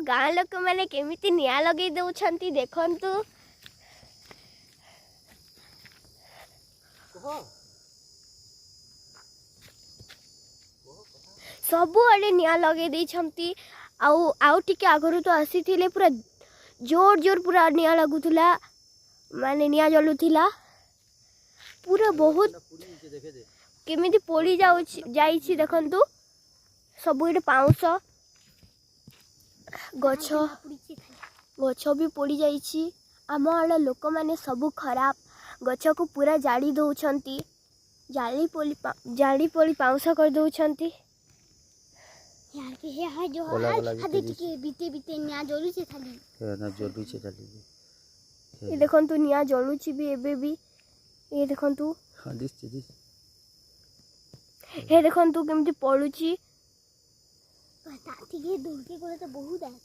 गाँ लोक मैंने केमिति निया लगे दउछंती देखंतु सबु आड़े निया लगे देछंती आउ टिके आगरु तो आसीथिले पूरा जोर जोर पूरा निया लगुथुला माने निया जलुथिला पूरा बहुत केमिति पोड़ी जाइछि देखंतु सबु एटे पाउंस गछ गछ भी पोड़ी जाइछि आम आड़े लोक माने सबु खराब गछ को पूरा जाड़ी दउछंती जाली पोली पाउंस कर दउछंती यार जो हादे टिके बीते बीते निया जलुछे खाली ना जलुछे खाली ये देखंतु निया जलुछि भी एबे भी ये देखंतु हां दिस हे देखंतु केमति पडुछि ताती के दूर के कोले तो बहुत है।